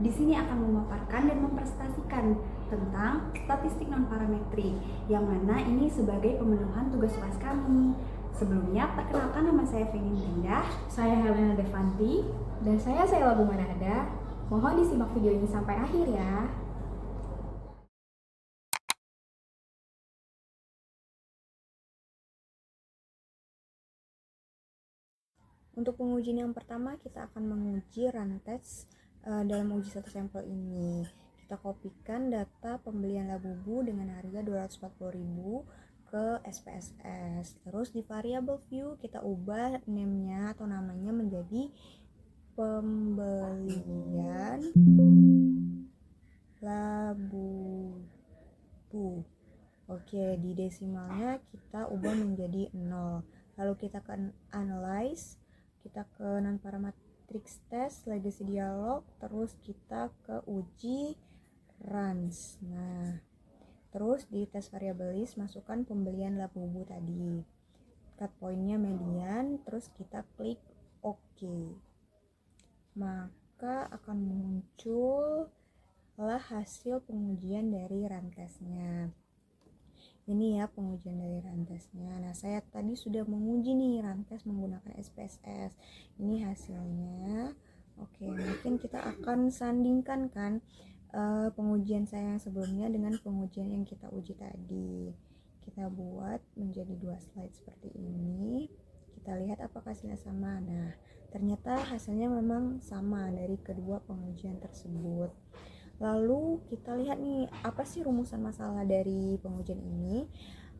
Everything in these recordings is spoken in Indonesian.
Di sini akan memaparkan dan mempresentasikan tentang statistik non-parametrik, yang mana ini sebagai pemenuhan tugas UAS kami. Sebelumnya, perkenalkan nama saya Feni Linda. Saya Helena Devanti. Dan saya Sheila Bunganada. Mohon disimak video ini sampai akhir ya. Untuk pengujian yang pertama, kita akan menguji rantes dalam uji satu sampel ini. Kita kopikan data pembelian Labubu dengan harga 240.000 ke SPSS. Terus di variable view kita ubah name-nya atau namanya menjadi pembelian Labubu. Oke, di desimalnya kita ubah menjadi 0. Lalu kita ke analyze, kita ke non-parametric test, legacy dialog, terus kita ke uji runs. Nah, terus di tes variable list masukkan pembelian Labubu tadi. Cut pointnya median, terus kita klik OK. Maka akan muncul hasil pengujian dari rantesnya. Ini ya pengujian dari rantesnya. Nah, saya tadi sudah menguji nih rantes menggunakan SPSS. Ini hasilnya. Oke, mungkin kita akan sandingkan kan pengujian saya yang sebelumnya dengan pengujian yang kita uji tadi. Kita buat menjadi 2 slide seperti ini. Kita lihat apakah hasilnya sama. Nah, ternyata hasilnya memang sama dari kedua pengujian tersebut. Lalu kita lihat nih, apa sih rumusan masalah dari pengujian ini?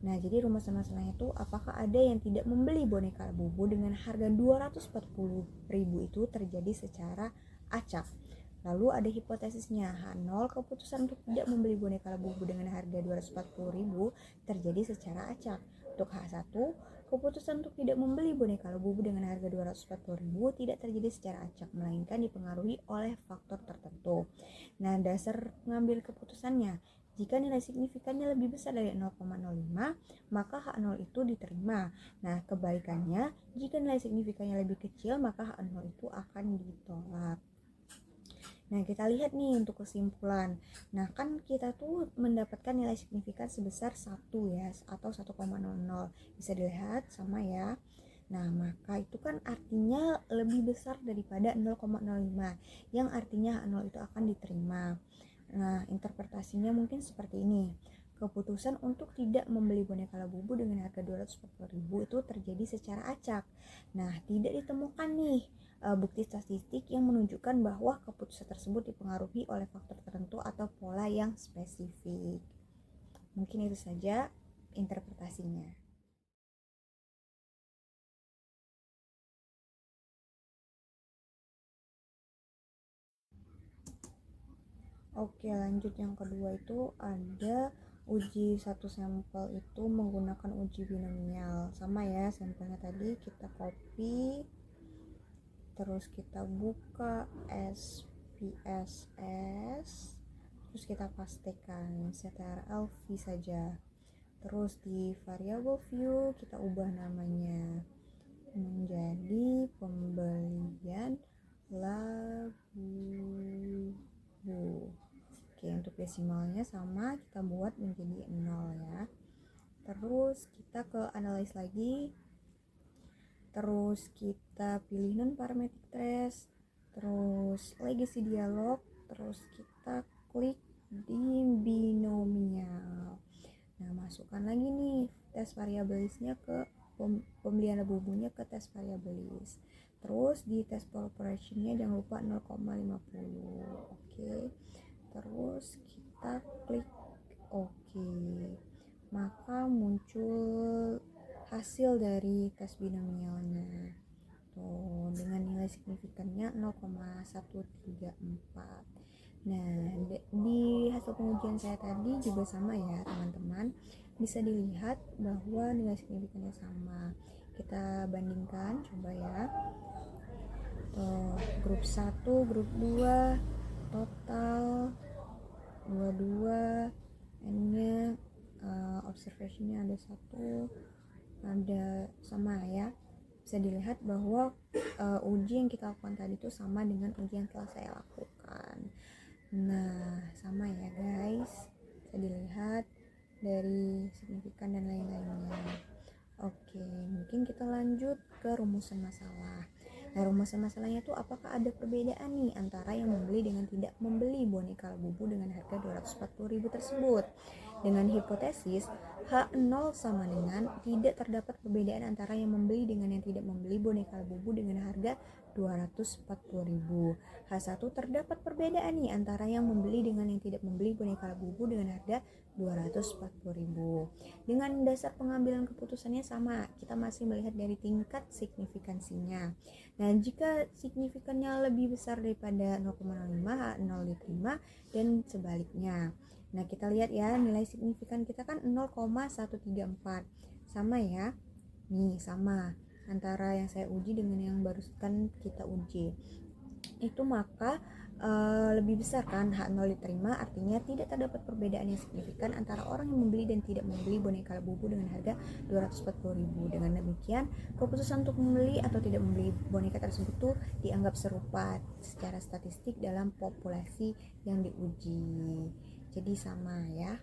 Nah, jadi rumusan masalahnya itu apakah ada yang tidak membeli boneka Labubu dengan harga 240.000 itu terjadi secara acak. Lalu ada hipotesisnya, H0 keputusan untuk tidak membeli boneka Labubu dengan harga 240.000 terjadi secara acak. Untuk H1, keputusan untuk tidak membeli boneka Labubu dengan harga 240.000 tidak terjadi secara acak, melainkan dipengaruhi oleh faktor tertentu. Nah, dasar mengambil keputusannya, jika nilai signifikannya lebih besar dari 0,05, maka H0 itu diterima. Nah, kebalikannya, jika nilai signifikannya lebih kecil, maka H0 itu akan ditolak. Nah, kita lihat nih untuk kesimpulan. Nah, kan kita tuh mendapatkan nilai signifikan sebesar 1 ya, atau 1,00. Bisa dilihat sama ya. Nah, maka itu kan artinya lebih besar daripada 0,05, yang artinya H0 itu akan diterima. Nah, interpretasinya mungkin seperti ini. Keputusan untuk tidak membeli boneka Labubu dengan harga 240.000 itu terjadi secara acak. Nah, tidak ditemukan nih bukti statistik yang menunjukkan bahwa keputusan tersebut dipengaruhi oleh faktor tertentu atau pola yang spesifik. Mungkin itu saja interpretasinya. Oke, lanjut yang kedua itu ada uji satu sampel itu menggunakan uji binomial. Sama ya, sampelnya tadi kita copy, terus kita buka SPSS, terus kita pastikan CTRL V saja. Terus di variable view kita ubah namanya menjadi pembelian Labubu. Oke, untuk desimalnya sama, kita buat menjadi 0 ya. Terus kita ke analyze lagi. Terus kita pilih non-parametric test, terus legacy dialog, terus kita klik di binomial. Nah, masukkan lagi nih tes variableisnya ke pembelian Labubunya ke tes variableis. Terus di tes operationnya jangan lupa 0,50. Oke. Terus kita klik OK. Maka muncul hasil dari tes binomialnya. Tuh, dengan nilai signifikannya 0,134. Nah, di hasil pengujian saya tadi juga sama ya teman-teman. Bisa dilihat bahwa nilai signifikannya sama. Kita bandingkan, coba ya. Tuh, grup 1, grup 2, total 22, N-nya observationnya ada 1, ada sama ya. Bisa dilihat bahwa uji yang kita lakukan tadi itu sama dengan uji yang telah saya lakukan. karyawan. Nah, sama ya guys, bisa dilihat dari signifikan dan lain-lainnya. Oke, mungkin kita lanjut ke rumusan masalah. Nah, rumusan masalahnya tuh apakah ada perbedaan nih antara yang membeli dengan tidak membeli boneka Labubu dengan harga 240.000 tersebut. Dengan hipotesis H0 sama dengan tidak terdapat perbedaan antara yang membeli dengan yang tidak membeli boneka Labubu dengan harga 240.000. H1 terdapat perbedaan nih antara yang membeli dengan yang tidak membeli boneka Labubu dengan harga 240.000. Dengan dasar pengambilan keputusannya sama, kita masih melihat dari tingkat signifikansinya. Nah, jika signifikannya lebih besar daripada 0,05, 0 diterima dan sebaliknya. Nah, kita lihat ya, nilai signifikan kita kan 0,134. Sama ya. Nih, sama antara yang saya uji dengan yang barusan kita uji. Itu maka lebih besar kan, H0 diterima, artinya tidak terdapat perbedaan yang signifikan antara orang yang membeli dan tidak membeli boneka Labubu dengan harga 240.000. Dengan demikian, keputusan untuk membeli atau tidak membeli boneka tersebut tuh dianggap serupa secara statistik dalam populasi yang diuji. Jadi sama ya.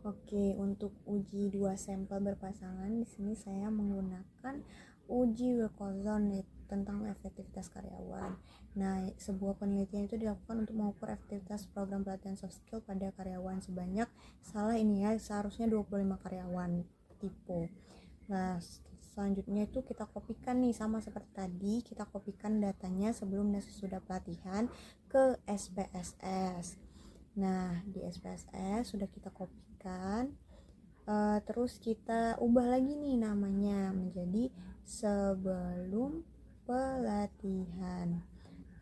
Oke, untuk uji 2 sampel berpasangan di sini saya menggunakan uji Wilcoxon tentang efektivitas karyawan. Nah, sebuah penelitian itu dilakukan untuk mengukur efektivitas program pelatihan soft skill pada karyawan sebanyak seharusnya 25 karyawan tipe. Nah, selanjutnya itu kita kopikan nih, sama seperti tadi, kita kopikan datanya sebelum dan sesudah pelatihan ke SPSS. Nah, di SPSS sudah kita kopikan, terus kita ubah lagi nih namanya menjadi sebelum pelatihan.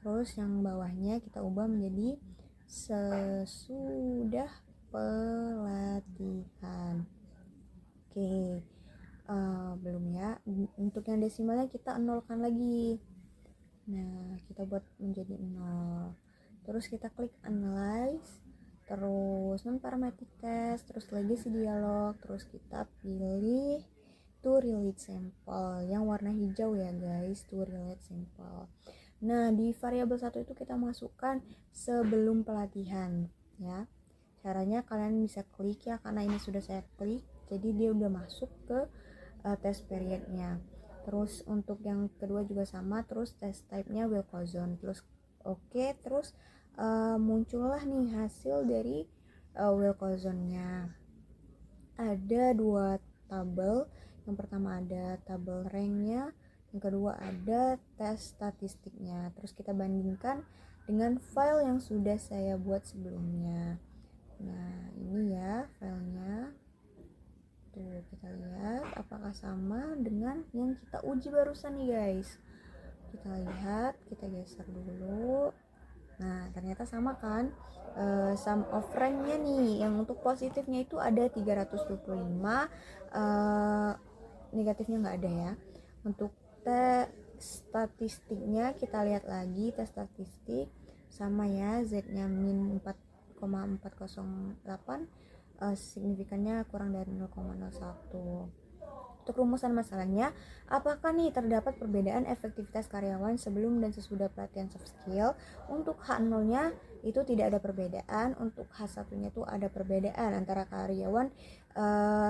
Terus yang bawahnya kita ubah menjadi sesudah pelatihan. Oke, belum ya. Untuk yang desimalnya kita nolkan lagi. Nah, kita buat menjadi 0. Terus kita klik analyze, terus non-parametric test, terus legacy dialog, terus kita pilih to relate sample yang warna hijau ya guys, to relate sample. Nah, di variabel 1 itu kita masukkan sebelum pelatihan ya. Caranya kalian bisa klik ya, karena ini sudah saya klik, jadi dia udah masuk ke test periodnya. Terus untuk yang kedua juga sama, terus test type-nya Wilcoxon. Terus oke, terus muncullah nih hasil dari Wilcoxon-nya. Ada 2 tabel. Yang pertama ada tabel rank-nya, yang kedua ada tes statistiknya. Terus kita bandingkan dengan file yang sudah saya buat sebelumnya. Nah, ini ya filenya. Tuh, kita lihat apakah sama dengan yang kita uji barusan nih guys. Kita lihat, kita geser dulu. Nah, ternyata sama kan. Sum of rank-nya nih, yang untuk positifnya itu ada 325, negatifnya nggak ada ya. Untuk tes statistiknya kita lihat lagi, tes statistik sama ya, Z-nya min 4,408, signifikannya kurang dari 0,01. Untuk rumusan masalahnya, apakah nih terdapat perbedaan efektivitas karyawan sebelum dan sesudah pelatihan soft skill? Untuk H0-nya itu tidak ada perbedaan, untuk H1-nya itu ada perbedaan antara karyawan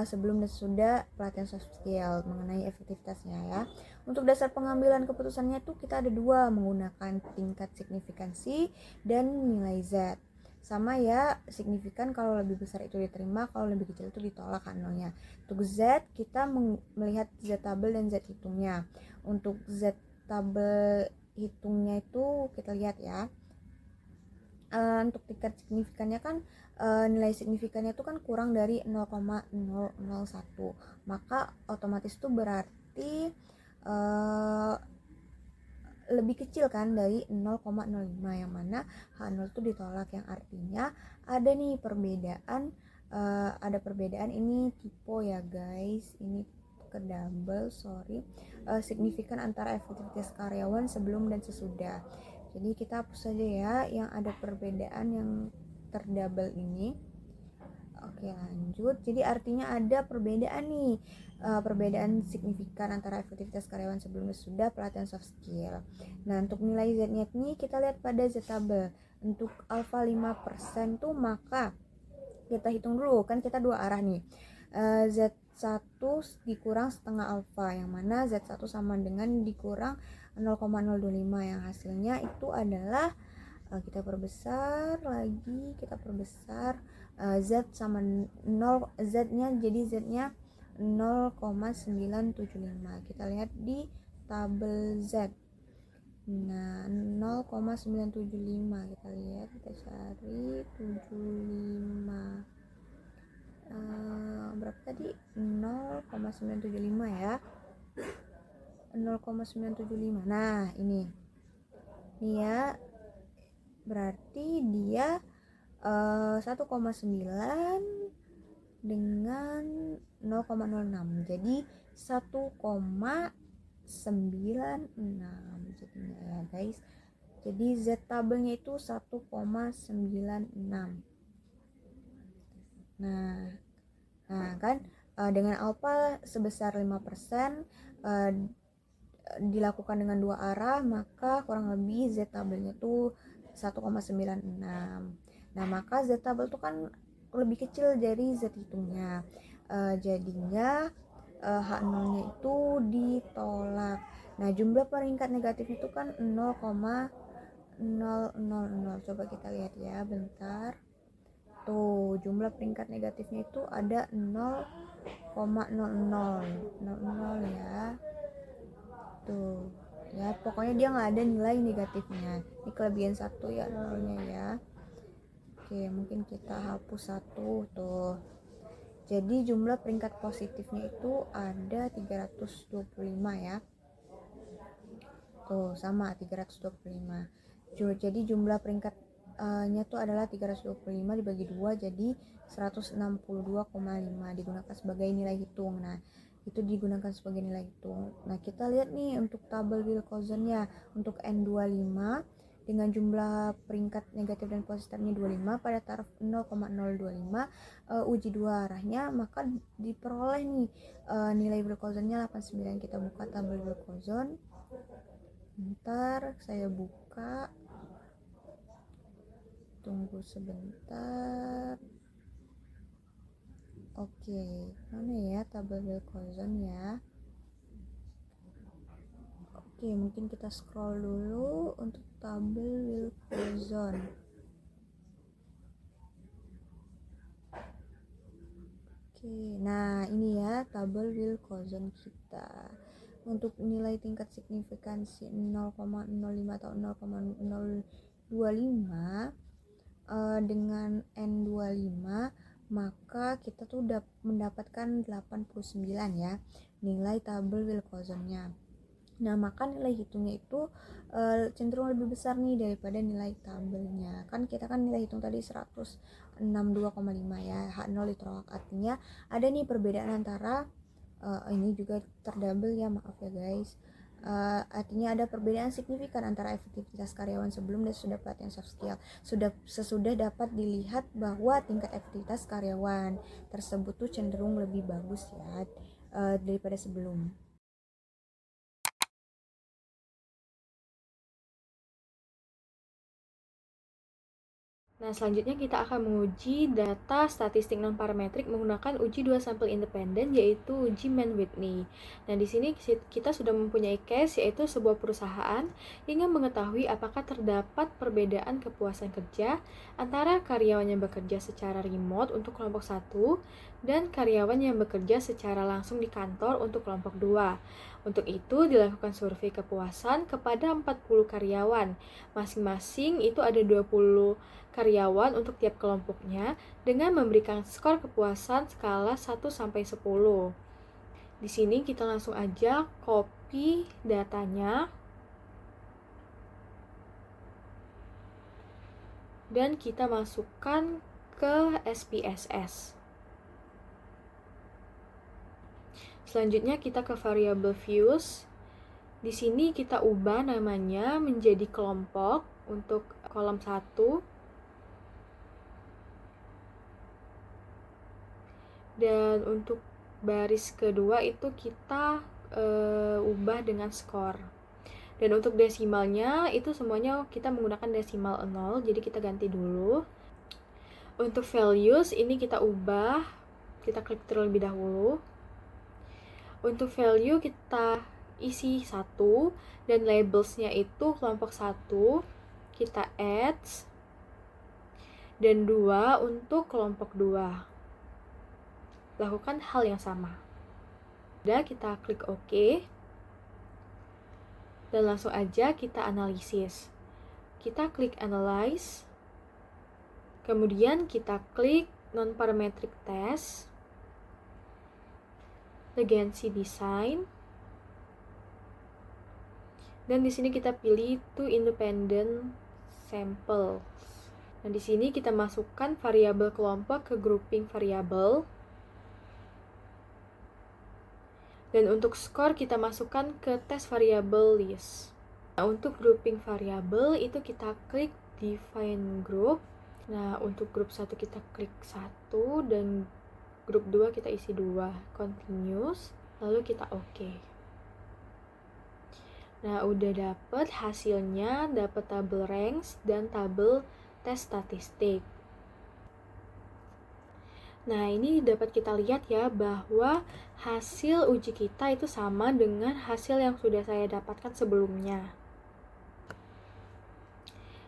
sebelum dan sesudah pelatihan soft skill mengenai efektivitasnya ya. Untuk dasar pengambilan keputusannya itu kita ada 2, menggunakan tingkat signifikansi dan nilai Z. Sama ya, signifikan kalau lebih besar itu diterima, kalau lebih kecil itu ditolak H0-nya. Untuk Z kita melihat Z tabel dan Z hitungnya. Untuk Z tabel hitungnya itu kita lihat ya, untuk tingkat signifikannya kan nilai signifikannya itu kan kurang dari 0,001, maka otomatis itu berarti lebih kecil kan dari 0,05, yang mana H0 itu ditolak, yang artinya ada nih perbedaan, ada perbedaan ini tipe ya guys, ini ke double, signifikan antara efektivitas karyawan sebelum dan sesudah. Jadi kita hapus saja ya yang ada perbedaan yang terdouble ini. Oke, lanjut. Jadi artinya ada perbedaan nih, perbedaan signifikan antara efektivitas karyawan sebelum dan sudah pelatihan soft skill. Nah, untuk nilai Z-nya ini kita lihat pada Z table. Untuk alfa 5% tuh maka kita hitung dulu, kan kita dua arah nih. Z1 dikurang setengah alfa, yang mana Z1 sama dengan dikurang 0,025, yang hasilnya itu adalah kita perbesar lagi, Z sama 0, Z-nya jadi Z-nya 0,975. Kita lihat di tabel Z. Nah, 0,975 kita lihat, kita cari 75. Berapa tadi? 0,975 ya. 0,975. Nah, ini ya, berarti dia 1,9 dengan 0,06, jadi 1,96 jadinya ya guys. Jadi Z tabelnya itu 1,96. Nah kan dengan alfa sebesar 5% dilakukan dengan dua arah, maka kurang lebih Z tabelnya tuh 1,96. Nah, maka Z tabel itu kan lebih kecil dari Z hitungnya. Jadinya H0-nya itu ditolak. Nah, jumlah peringkat negatif itu kan 0,000. Coba kita lihat ya, bentar. Tuh, jumlah peringkat negatifnya itu ada 0,00 ya. Tuh ya, pokoknya dia nggak ada nilai negatifnya. Ini kelebihan satu ya, nolnya ya. Oke, mungkin kita hapus satu tuh. Jadi jumlah peringkat positifnya itu ada 325 ya. Tuh sama 325. Jadi jumlah peringkatnya tuh adalah 325 dibagi 2 jadi 162,5 digunakan sebagai nilai hitung. Nah, itu digunakan sebagai nilai hitung. Nah, kita lihat nih untuk tabel Wilcoxon-nya. Untuk N25 dengan jumlah peringkat negatif dan positifnya 25 pada taraf 0,025 uji dua arahnya, maka diperoleh nih nilai Wilcoxon-nya 89. Kita buka tabel Wilcoxon. Bentar, saya buka. Tunggu sebentar. Oke, mana ya tabel Wilcoxon ya? Oke, mungkin kita scroll dulu untuk tabel Wilcoxon. Oke, nah ini ya tabel Wilcoxon kita. Untuk nilai tingkat signifikansi 0,05 atau 0,025 dengan N25, maka kita tuh mendapatkan 89 ya nilai tabel Wilcoxon-nya. Nah, maka nilai hitungnya itu cenderung lebih besar nih daripada nilai tabelnya. Kan kita kan nilai hitung tadi 162,5 ya, H0 ditolak. Artinya ada nih perbedaan antara ini juga terdouble ya, maaf ya guys. Artinya ada perbedaan signifikan antara efektivitas karyawan sebelum dan sudah pelatihan soft skill. Sesudah dapat dilihat bahwa tingkat efektivitas karyawan tersebut tuh cenderung lebih bagus ya daripada sebelum. Nah, selanjutnya kita akan menguji data statistik non-parametrik menggunakan uji dua sampel independen, yaitu uji Mann-Whitney. Nah, di sini kita sudah mempunyai case, yaitu sebuah perusahaan ingin mengetahui apakah terdapat perbedaan kepuasan kerja antara karyawan yang bekerja secara remote untuk kelompok 1 dan karyawan yang bekerja secara langsung di kantor untuk kelompok 2. Untuk itu, dilakukan survei kepuasan kepada 40 karyawan. Masing-masing itu ada 20 karyawan untuk tiap kelompoknya dengan memberikan skor kepuasan skala 1 sampai 10. Di sini kita langsung aja copy datanya dan kita masukkan ke SPSS. Selanjutnya kita ke variable views. Di sini kita ubah namanya menjadi kelompok untuk kolom 1. Dan untuk baris kedua itu kita ubah dengan skor. Dan untuk desimalnya itu semuanya kita menggunakan desimal 0, jadi kita ganti dulu. Untuk values ini kita ubah, kita klik terlebih dahulu. Untuk value kita isi 1 dan labelsnya itu kelompok 1 kita add, dan 2 untuk kelompok 2. Lakukan hal yang sama. Udah, kita klik OK. Dan langsung aja kita analisis. Kita klik analyze. Kemudian kita klik non-parametric test. Legacy design. Dan di sini kita pilih two independent samples. Dan di sini kita masukkan variabel kelompok ke grouping variabel. Dan untuk skor kita masukkan ke test variable list. Nah, untuk grouping variabel itu kita klik define group. Nah, untuk grup 1 kita klik 1 dan grup 2 kita isi 2. Continuous, lalu kita OK. Nah, udah dapet hasilnya, dapet tabel ranks dan tabel tes statistik. Nah, ini dapat kita lihat ya bahwa hasil uji kita itu sama dengan hasil yang sudah saya dapatkan sebelumnya.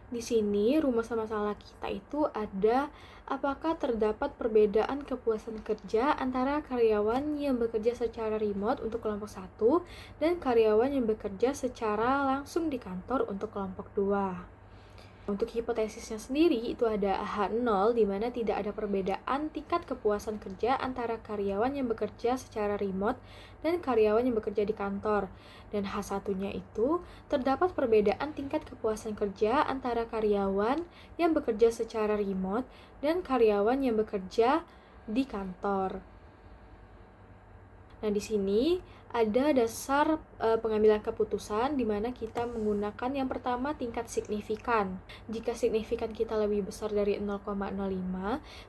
Di sini rumus masalah kita itu ada apakah terdapat perbedaan kepuasan kerja antara karyawan yang bekerja secara remote untuk kelompok 1 dan karyawan yang bekerja secara langsung di kantor untuk kelompok 2. Untuk hipotesisnya sendiri itu ada H0 di mana tidak ada perbedaan tingkat kepuasan kerja antara karyawan yang bekerja secara remote dan karyawan yang bekerja di kantor. Dan H1-nya itu terdapat perbedaan tingkat kepuasan kerja antara karyawan yang bekerja secara remote dan karyawan yang bekerja di kantor. Nah, di sini ada dasar pengambilan keputusan di mana kita menggunakan yang pertama tingkat signifikan. Jika signifikan kita lebih besar dari 0,05,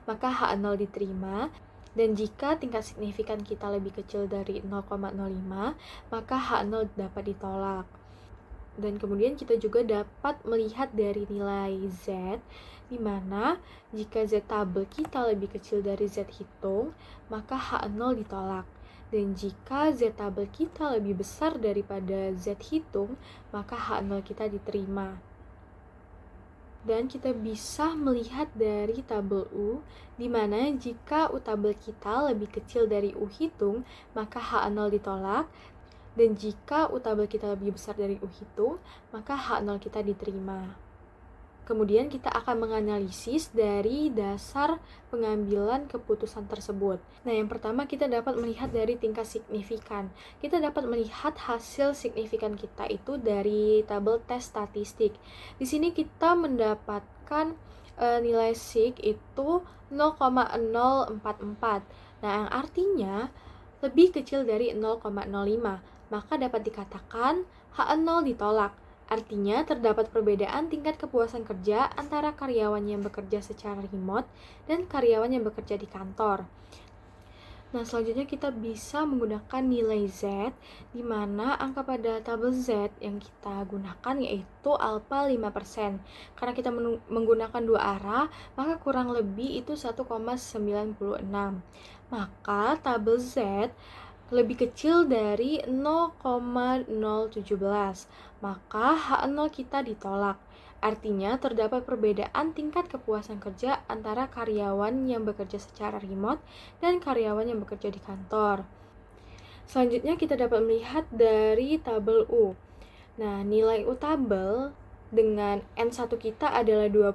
maka H0 diterima. Dan jika tingkat signifikan kita lebih kecil dari 0,05, maka H0 dapat ditolak. Dan kemudian kita juga dapat melihat dari nilai Z, di mana jika Z tabel kita lebih kecil dari Z hitung, maka H0 ditolak. Dan jika Z tabel kita lebih besar daripada Z hitung, maka H0 kita diterima. Dan kita bisa melihat dari tabel U, di mana jika U tabel kita lebih kecil dari U hitung, maka H0 ditolak. Dan jika U tabel kita lebih besar dari U hitung, maka H0 kita diterima. Kemudian kita akan menganalisis dari dasar pengambilan keputusan tersebut. Nah, yang pertama kita dapat melihat dari tingkat signifikan. Kita dapat melihat hasil signifikan kita itu dari tabel tes statistik. Di sini kita mendapatkan nilai sig itu 0,044. Nah, yang artinya lebih kecil dari 0,05. Maka dapat dikatakan H0 ditolak. Artinya, terdapat perbedaan tingkat kepuasan kerja antara karyawan yang bekerja secara remote dan karyawan yang bekerja di kantor. Nah, selanjutnya kita bisa menggunakan nilai Z, di mana angka pada tabel Z yang kita gunakan yaitu alpha 5%. Karena kita menggunakan dua arah, maka kurang lebih itu 1,96. Maka tabel Z lebih kecil dari 0,017, maka H0 kita ditolak. Artinya terdapat perbedaan tingkat kepuasan kerja antara karyawan yang bekerja secara remote dan karyawan yang bekerja di kantor. Selanjutnya kita dapat melihat dari tabel U. Nah, nilai U tabel dengan N1 kita adalah 20.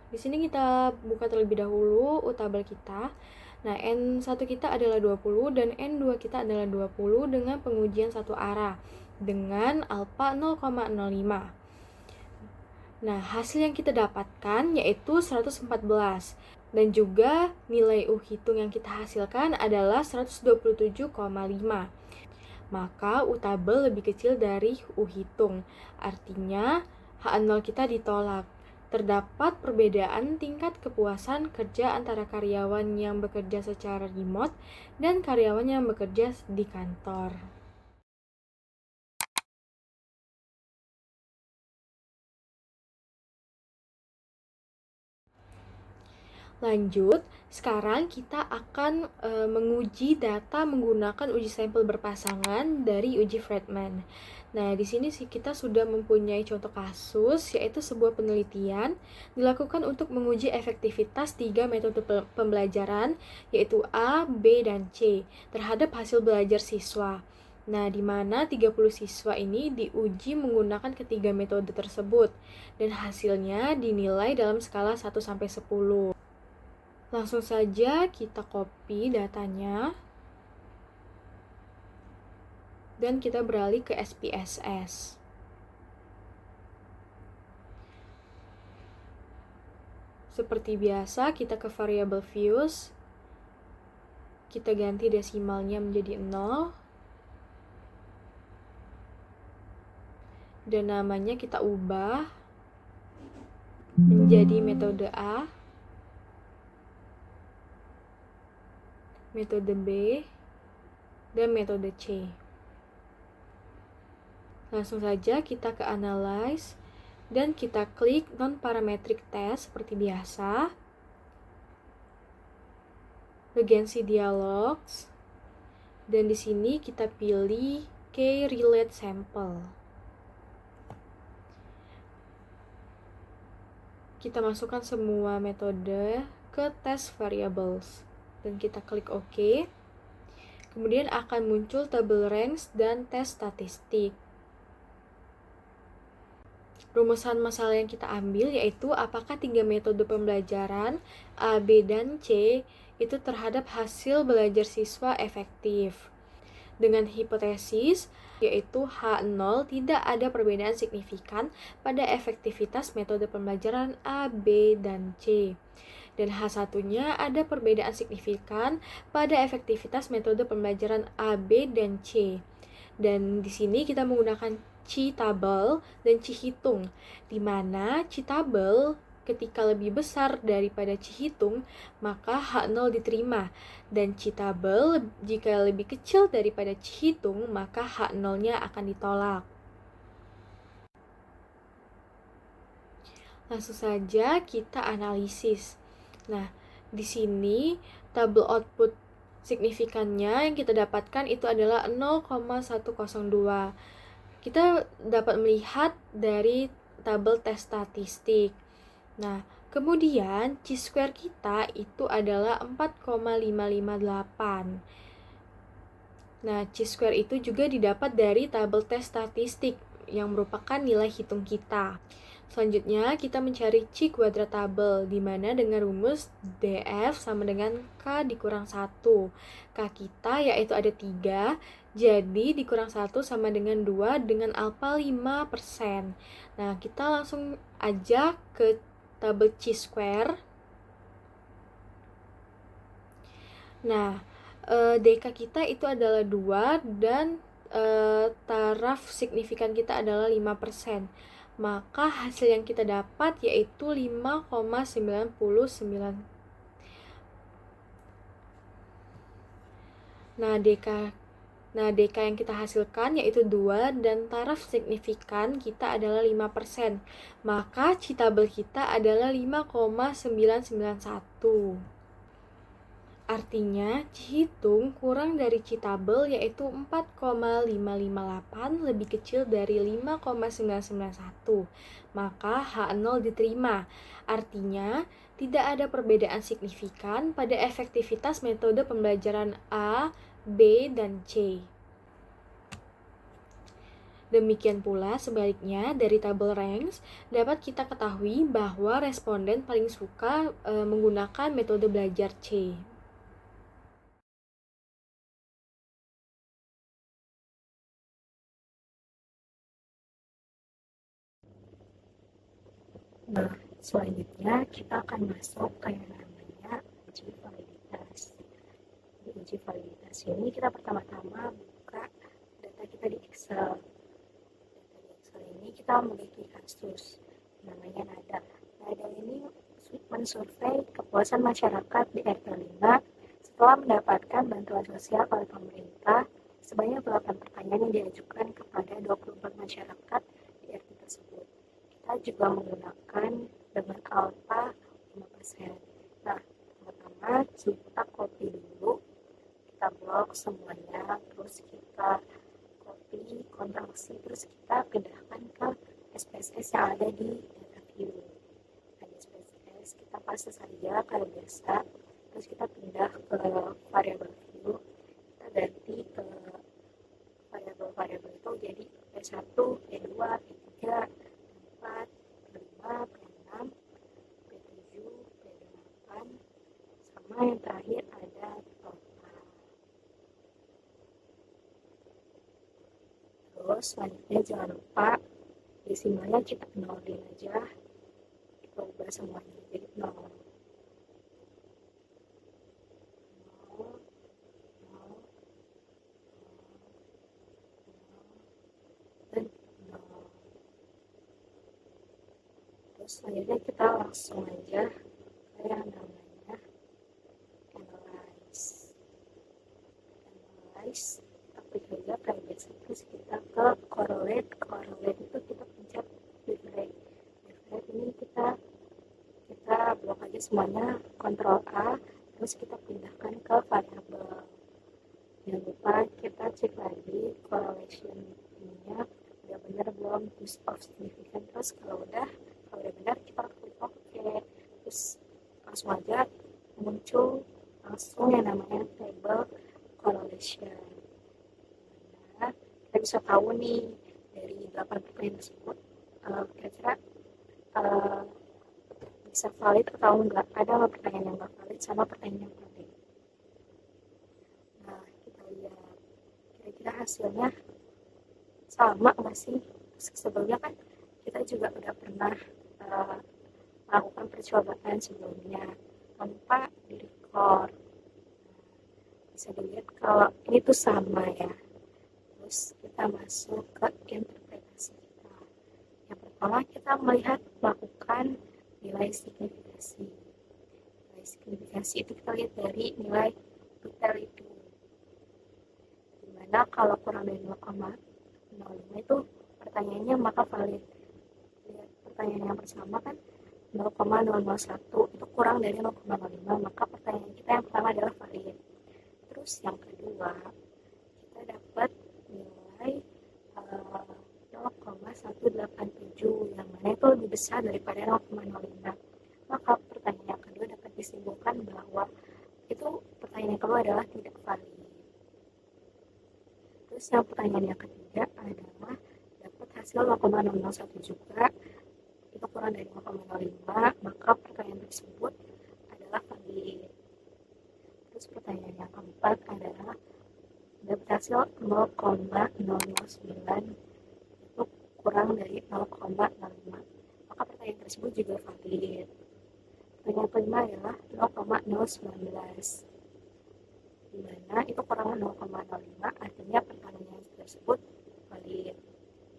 Di sini kita buka terlebih dahulu U tabel kita. Nah, N1 kita adalah 20 dan N2 kita adalah 20 dengan pengujian satu arah dengan alpha 0,05. Nah, hasil yang kita dapatkan yaitu 114 dan juga nilai U hitung yang kita hasilkan adalah 127,5. Maka U tabel lebih kecil dari U hitung. Artinya H0 kita ditolak. terdapat perbedaan tingkat kepuasan kerja antara karyawan yang bekerja secara remote dan karyawan yang bekerja di kantor. Lanjut, sekarang kita akan menguji data menggunakan uji sampel berpasangan dari uji Friedman. Nah, di sini sih kita sudah mempunyai contoh kasus, yaitu sebuah penelitian dilakukan untuk menguji efektivitas 3 metode pembelajaran, yaitu A, B, dan C, terhadap hasil belajar siswa. Nah, di mana 30 siswa ini diuji menggunakan ketiga metode tersebut, dan hasilnya dinilai dalam skala 1-10. Langsung saja kita copy datanya dan kita beralih ke SPSS. Seperti biasa, kita ke variable views. Kita ganti desimalnya menjadi 0. Dan namanya kita ubah menjadi metode A, metode B, dan metode C. Langsung saja kita ke Analyze dan kita klik Non-Parametric Test seperti biasa. Urgency Dialogs. Dan di sini kita pilih K-Relate Sample. Kita masukkan semua metode ke Test Variables. Dan kita klik OK. Kemudian akan muncul tabel ranks dan tes statistik. Rumusan masalah yang kita ambil yaitu apakah 3 metode pembelajaran A, B, dan C itu terhadap hasil belajar siswa efektif. Dengan hipotesis yaitu H0 tidak ada perbedaan signifikan pada efektivitas metode pembelajaran A, B, dan C. Dan H1-nya ada perbedaan signifikan pada efektivitas metode pembelajaran A, B, dan C. Dan di sini kita menggunakan Cheatable dan Cihitung, di mana Cheatable ketika lebih besar daripada Cihitung, maka H0 diterima. Dan Cheatable jika lebih kecil daripada Cihitung, maka H0-nya akan ditolak. Langsung saja kita analisis. Nah, di sini tabel output signifikannya yang kita dapatkan itu adalah 0,102. Kita dapat melihat dari tabel tes statistik. Nah, kemudian chi-square kita itu adalah 4,558. Nah, chi-square itu juga didapat dari tabel tes statistik yang merupakan nilai hitung kita. Selanjutnya, kita mencari chi kuadrat tabel, di mana dengan rumus DF sama dengan K dikurang 1. K kita yaitu ada 3, jadi dikurang 1 sama dengan 2 dengan alfa 5%. Nah, kita langsung aja ke tabel chi square. Nah, DK kita itu adalah 2 dan taraf signifikan kita adalah 5%. Maka hasil yang kita dapat yaitu 5,99. Nah, DK yang kita hasilkan yaitu 2 dan taraf signifikan kita adalah 5%. Maka Cheatable kita adalah 5,991. Artinya, Cihitung kurang dari Cheatable yaitu 4,558 lebih kecil dari 5,991. Maka H0 diterima. Artinya, tidak ada perbedaan signifikan pada efektivitas metode pembelajaran A, B, dan C. Demikian pula sebaliknya dari tabel ranks dapat kita ketahui bahwa responden paling suka menggunakan metode belajar C. Nah, selanjutnya kita akan masuk ke yang namanya uji validitas. Di uji validitas ini kita pertama-tama buka data kita di Excel. Data di Excel ini kita memiliki kasus namanya nada. melakukan survei kepuasan masyarakat di RT 5 setelah mendapatkan bantuan sosial oleh pemerintah. Sebanyak 8 pertanyaan yang diajukan kepada 24 masyarakat di RT tersebut. Kita juga menggunakan dengan alfa 5%. Nah, pertama kita copy dulu, kita blok semuanya, terus kita copy, Ctrl+C, terus kita pindahkan ke SPSS yang ada di data view. Nah, di SPSS kita paste saja kayak biasa, terus kita pindah ke variable view, kita ganti ke variabel itu jadi P1, P2, P3, P4, P5, P6, P7, P8, sama yang terakhir ada total. Terus selanjutnya jangan lupa desimalnya kita nolin aja, kita ubah semuanya jadi 0. Selanjutnya kita langsung aja ke yang namanya analyze, kita klik aja kayak biasa, terus kita ke correlate itu kita pencet divide ini kita blok aja semuanya, Ctrl A, terus kita pindahkan ke variabel. Jangan lupa kita cek lagi correlation ininya udah benar belum, use of significant. Terus kalau udah benar kita klik OK, terus langsung aja muncul langsung yang namanya table correlation. Nah, kita bisa tahu nih dari 8 pertanyaan tersebut kira-kira bisa valid atau enggak, ada nggak pertanyaan yang nggak valid sama pertanyaan yang valid. Nah, kita lihat kira-kira hasilnya sama nggak sih. Sebelumnya kan kita juga udah pernah melakukan percobaan sebelumnya tanpa direcord. Bisa dilihat kalau ini tuh sama ya. Terus kita masuk ke interpretasi kita. Yang pertama kita melakukan nilai signifikasi. Nilai signifikasi itu kita lihat dari nilai totality. Dimana kalau kurang dari 0,05 itu pertanyaannya maka valid. Lihat pertanyaan yang pertama kan 0,001 itu kurang dari 0,05, maka pertanyaan kita yang pertama adalah valid. Terus yang kedua kita dapat nilai 0,187 yang mana itu lebih besar daripada 0,05, maka pertanyaan yang kedua dapat disimpulkan bahwa itu pertanyaan yang kedua adalah tidak valid. Terus yang pertanyaan yang ketiga adalah dapat hasil 0,001 juga, itu kurang dari 0,05, maka pertanyaan tersebut adalah valid. Terus pertanyaan yang keempat adalah dapat hasil 0,009, itu kurang dari 0,05, maka pertanyaan tersebut juga valid. Pertanyaan kelima adalah 0,019, dimana itu kurang 0,05, artinya pertanyaan tersebut valid.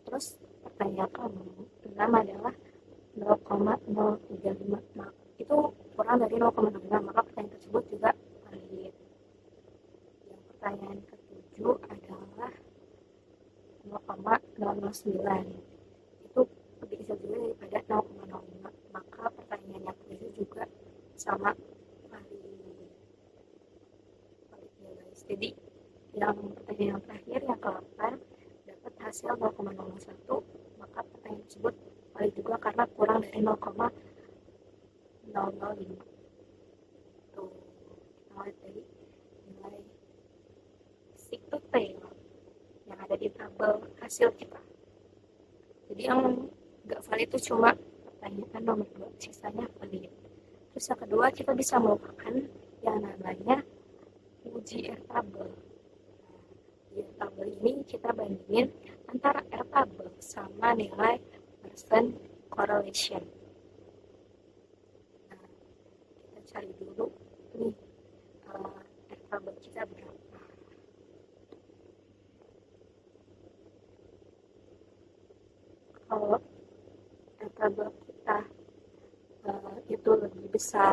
Terus pertanyaan ke-6 adalah 0,035, itu kurang dari 0,05, maka pertanyaan tersebut juga valid. Yang pertanyaan ke-7 adalah 0,009, itu lebih kecil juga daripada 0,05, maka pertanyaan yang ke-7 juga sama valid ya guys. Jadi yang pertanyaan yang terakhir yang ke-8 dapat hasil 0,01, maka pertanyaan tersebut valid juga karena kurang dari 0,005. Tuh, kita lihat dari nilai seek to fail yang ada di tabel hasil kita. Jadi yang nggak valid itu cuma pertanyaan nomor 2, sisanya valid. Terus yang kedua kita bisa melakukan yang namanya uji Airtable. Di Airtable ini kita bandingin antara Airtable sama nilai percent correlation. Nah, kita cari dulu nih Airtable kita berapa. Kalau Airtable kita itu lebih besar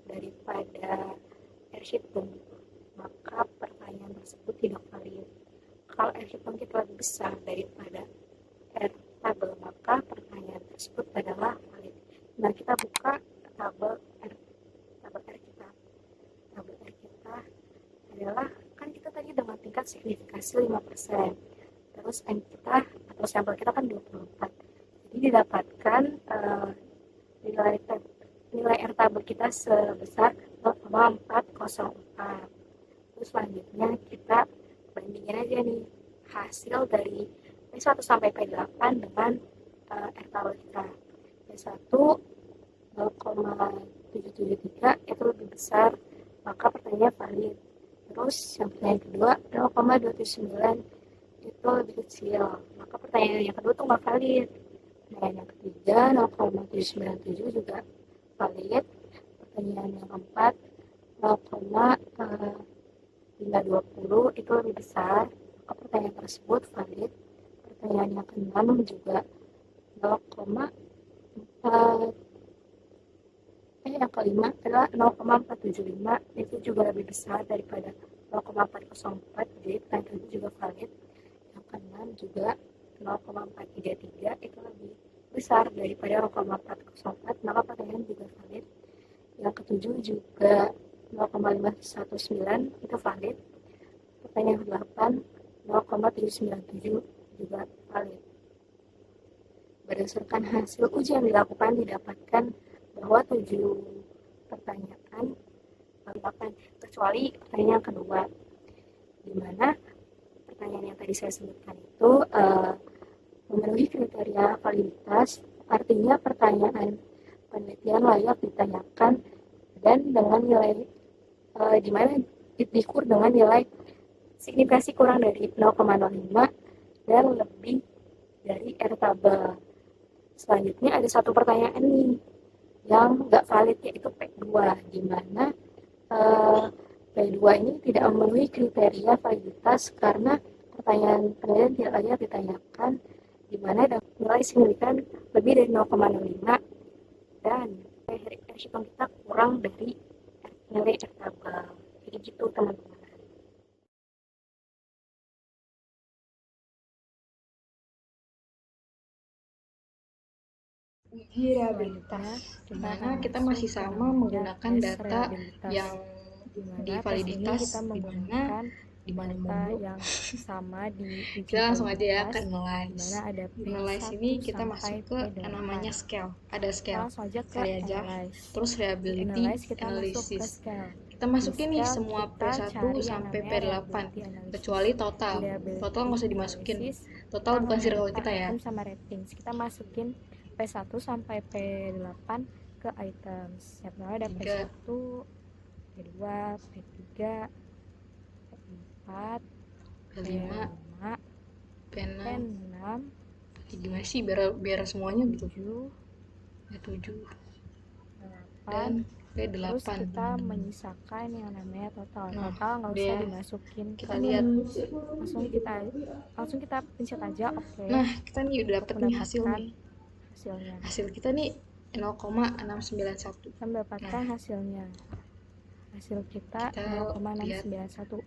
daripada R-Hitung, maka pertanyaan tersebut tidak valid. Kalau R-Hitung kita lebih besar daripada R-tabel, maka pertanyaan tersebut adalah valid. Nah, kita buka tabel R kita. Tabel R kita adalah, kan kita tadi dengan tingkat signifikasi 5%. Terus N kita atau sampel kita kan 24. Jadi didapatkan nilai R tabel kita sebesar 0,404. Terus selanjutnya kita bandingin aja nih hasil dari P1 sampai P8 dengan R tabel kita. P1 0,773 itu lebih besar, maka pertanyaannya valid. Terus yang pertanyaan kedua 0,279 itu lebih kecil, maka pertanyaan yang kedua tuh nggak valid. Pertanyaan yang ketiga 0,797 juga valid. Pertanyaan yang keempat 0,520 itu lebih besar, maka pertanyaan tersebut valid. Pertanyaan yang keenam juga 0, yang kelima adalah 0,475 itu juga lebih besar daripada 0,404, jadi pertanyaan tersebut juga valid. Yang keenam juga 0,433 itu lebih besar daripada 0,404, maka pertanyaan juga valid. Yang ketujuh juga 0,519 itu valid. Pertanyaan ke-8 0,797 juga valid. Berdasarkan hasil uji yang dilakukan, didapatkan bahwa 7 pertanyaan dilakukan, kecuali pertanyaan kedua, di mana pertanyaan yang tadi saya sebutkan itu memenuhi kriteria validitas, artinya pertanyaan penelitian layak ditanyakan dan dengan nilai di mana diukur dengan nilai signifikasi kurang dari 0,05 dan lebih dari R tabel. Selanjutnya ada satu pertanyaan nih yang nggak valid, yaitu P2, di mana P2 ini tidak memenuhi kriteria validitas karena pertanyaan penelitian tidak layak ditanyakan, di mana ada nilai signifikan lebih dari 0,05 dan R-Hitung kita kurang dari nilai R tabel. Jadi gitu teman-teman. Uji rehabilitas, di mana kita masih sama menggunakan data yang di validitas, di mana mulu. yang sama di uji Kita langsung aja ya validitas, ke analyze. dimana ada Di analyze ini kita masuk ke yang namanya scale. Ada scale. Langsung aja ke Kali aja. analyze. Terus reliability Kita masuk ke analysis. scale. Kita masukin nih Scale semua kita P1 cari yang sampai namanya P8 reliability analysis. kecuali total. Reliability Total nggak usah dimasukin. analysis, Total kita bukan circle memeriksa kita ya. item sama ratings. Kita masukin P1 sampai P8 ke items. Yang pertama ada Tiga. P1, P2, P3, P4, P5, P5, P6. P6, Gimana sih biar semuanya gitu. P7, P7 P8. dan P8. Terus kita menyisakan yang namanya total. Nah, Total nggak usah udah. dimasukin. Kita lihat. langsung kita pencet aja oke. Nah, kita nih udah dapet nih hasilnya. Hasil kita nih 0,691. Kita mendapatkan hasilnya. Hasil kita 0,691.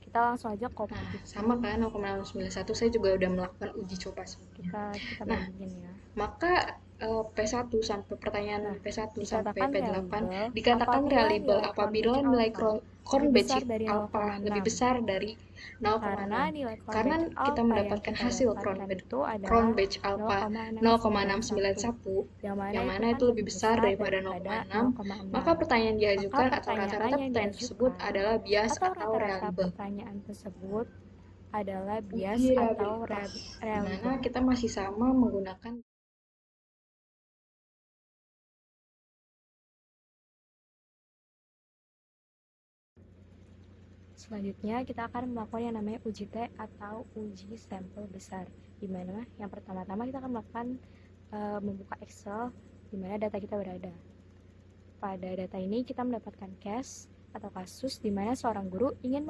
Kita langsung aja copy. Nah, sama kan 0,691. Saya juga udah melakukan uji coba sebelumnya. Kita bandingin ya. Maka P1 sampai pertanyaan P1 sampai P8 reliable dikatakan reliable apabila nilai Cronbachit alpha lebih besar dari 0,6. Karena kita mendapatkan hasil Cronbachit alpha 0,691 yang mana itu lebih besar daripada 0,6, maka pertanyaan diajukan atau rata-rata pertanyaan tersebut adalah bias atau reliable. Pertanyaan tersebut adalah bias Uji atau rehabilitas, reliable. dimana kita masih sama menggunakan Selanjutnya kita akan melakukan yang namanya uji T atau uji sampel besar, di mana yang pertama-tama kita akan melakukan membuka Excel di mana data kita berada. Pada data ini kita mendapatkan case atau kasus di mana seorang guru ingin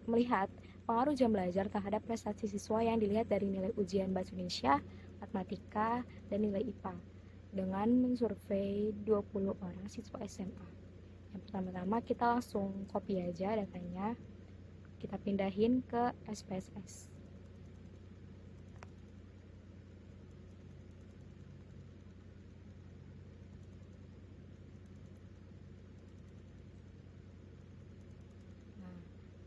melihat pengaruh jam belajar terhadap prestasi siswa yang dilihat dari nilai ujian bahasa Indonesia, matematika, dan nilai IPA. dengan mensurvei 20 orang siswa SMA. Yang pertama-tama kita langsung copy aja datanya, kita pindahin ke SPSS.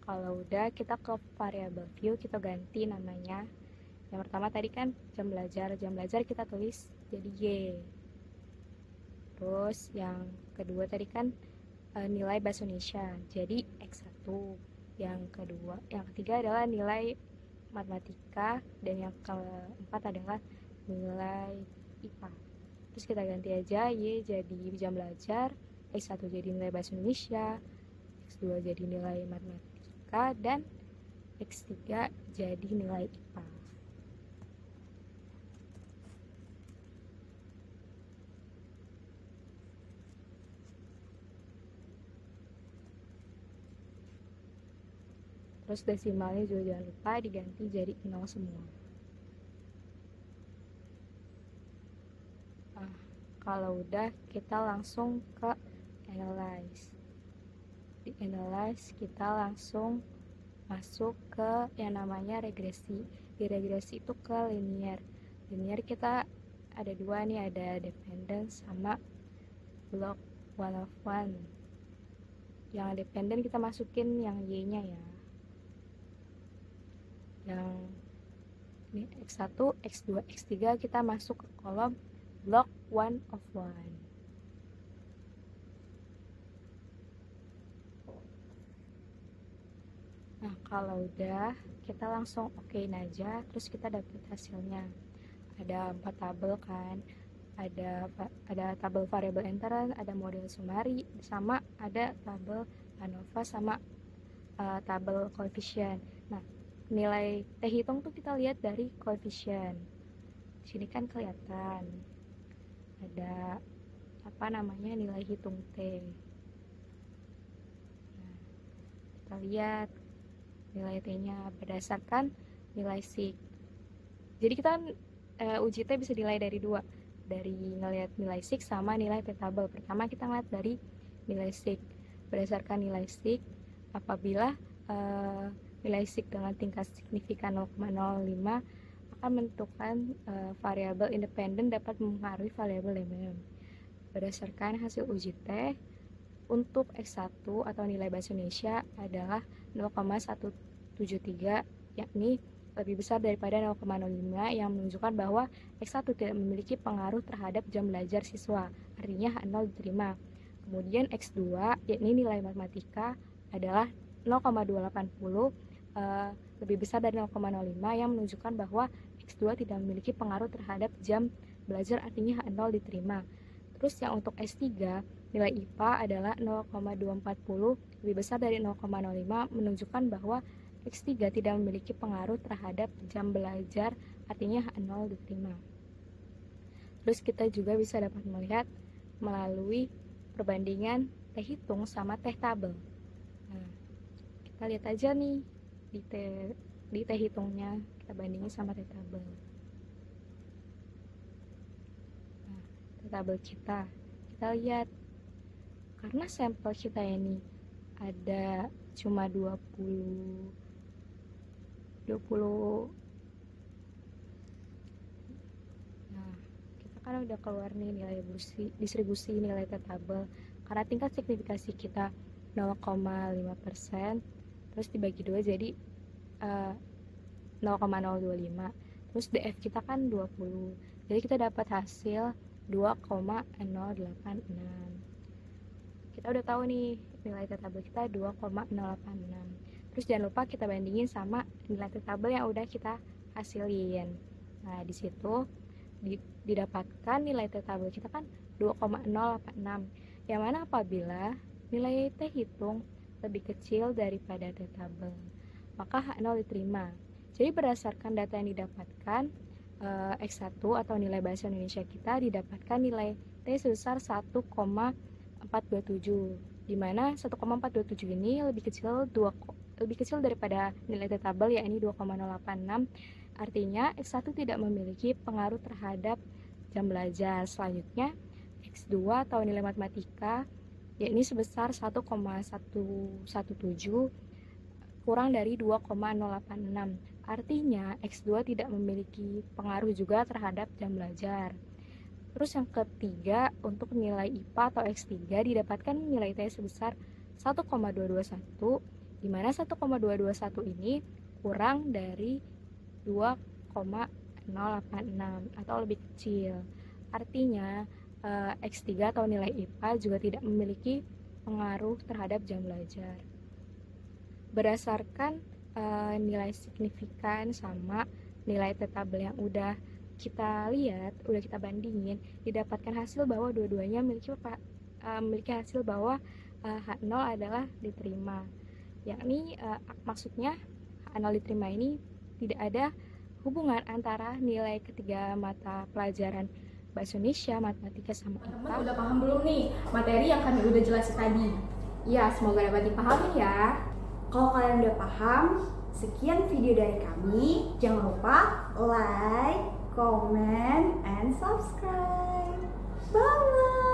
Kalau udah, kita ke variable view, kita ganti namanya. Yang pertama tadi kan jam belajar kita tulis jadi Y. Terus yang kedua tadi kan nilai bahasa Indonesia, jadi X1. Yang ketiga adalah nilai matematika, dan yang keempat adalah nilai IPA. Terus kita ganti aja, Y jadi jam belajar, X1 jadi nilai bahasa Indonesia, X2 jadi nilai matematika, dan X3 jadi nilai IPA. Terus desimalnya juga jangan lupa diganti jadi 0 semua. Kalau udah, kita langsung ke analyze. Di analyze kita langsung masuk ke yang namanya regresi. Di regresi itu ke linear. Linear kita ada dua nih, ada dependent sama block one of one. Yang dependent kita masukin yang Y-nya ya. Yang ini X1, X2, X3 kita masuk ke kolom block one of one. Nah, kalau udah, kita langsung okein aja, terus kita dapat hasilnya. Ada 4 tabel kan, ada tabel variable entrance, ada model summary, sama ada tabel ANOVA sama tabel coefficient. Nah, nilai T hitung tuh kita lihat dari coefficient. Di sini kan kelihatan ada nilai hitung T. Nah, kita lihat nilai T-nya berdasarkan nilai SIG. Jadi kita uji T bisa dinilai dari dua, dari ngelihat nilai SIG sama nilai T tabel. Pertama kita ngeliat dari nilai SIG. Berdasarkan nilai SIG, apabila nilai SIG dengan tingkat signifikan 0,05 akan menentukan variabel independen dapat mempengaruhi variabel MM. Berdasarkan hasil uji T, untuk X1 atau nilai bahasa Indonesia adalah 0,173, yakni lebih besar daripada 0,05, yang menunjukkan bahwa X1 tidak memiliki pengaruh terhadap jam belajar siswa, artinya H0 diterima. Kemudian X2, yakni nilai matematika, adalah 0,280, lebih besar dari 0,05, yang menunjukkan bahwa X2 tidak memiliki pengaruh terhadap jam belajar, artinya H0 diterima. Terus yang untuk S3, nilai IPA adalah 0,240, lebih besar dari 0,05, menunjukkan bahwa X3 tidak memiliki pengaruh terhadap jam belajar, artinya H0 diterima. Terus kita juga bisa dapat melihat melalui perbandingan T hitung sama T tabel. Nah, kita lihat aja nih di T hitungnya, kita bandingin sama T tabel. Nah, T tabel kita lihat, karena sampel kita ini ada cuma 20 nah, kita kan udah keluar nih nilai distribusi nilai T tabel. Karena tingkat signifikasi kita 0,5%, terus dibagi 2 jadi 0,025. Terus DF kita kan 20, jadi kita dapat hasil 2,086. Kita udah tahu nih nilai T tabel kita 2,086. Terus jangan lupa kita bandingin sama nilai T tabel yang udah kita hasilin. Nah, di situ didapatkan nilai T tabel kita kan 2,086. Yang mana apabila nilai T hitung lebih kecil daripada T tabel, maka H0 diterima. Jadi berdasarkan data yang didapatkan, X1 atau nilai bahasa Indonesia kita didapatkan nilai T sebesar 1,427, di mana 1,427 ini lebih kecil daripada nilai T tabel, yakni 2,086. Artinya X1 tidak memiliki pengaruh terhadap jam belajar. Selanjutnya X2 atau nilai matematika yakni sebesar 1,117 kurang dari 2,086. Artinya X2 tidak memiliki pengaruh juga terhadap jam belajar. Terus yang ketiga, untuk nilai IPA atau X3 didapatkan nilai T sebesar 1,221, di mana 1,221 ini kurang dari 2,086 atau lebih kecil. Artinya X3 atau nilai IPA juga tidak memiliki pengaruh terhadap jam belajar. Berdasarkan nilai signifikan sama nilai T tabel yang udah kita lihat, udah kita bandingin, didapatkan hasil bahwa dua-duanya memiliki hasil bahwa H0 adalah diterima. Yakni maksudnya H0 diterima ini tidak ada hubungan antara nilai ketiga mata pelajaran Bahasa Indonesia, Matematika, sama IPA. Teman-teman udah paham belum nih materi yang kami udah jelasin tadi? Ya, semoga dapat dipahami ya. Kalau kalian udah paham, sekian video dari kami. Jangan lupa like, comment, and subscribe. Bye!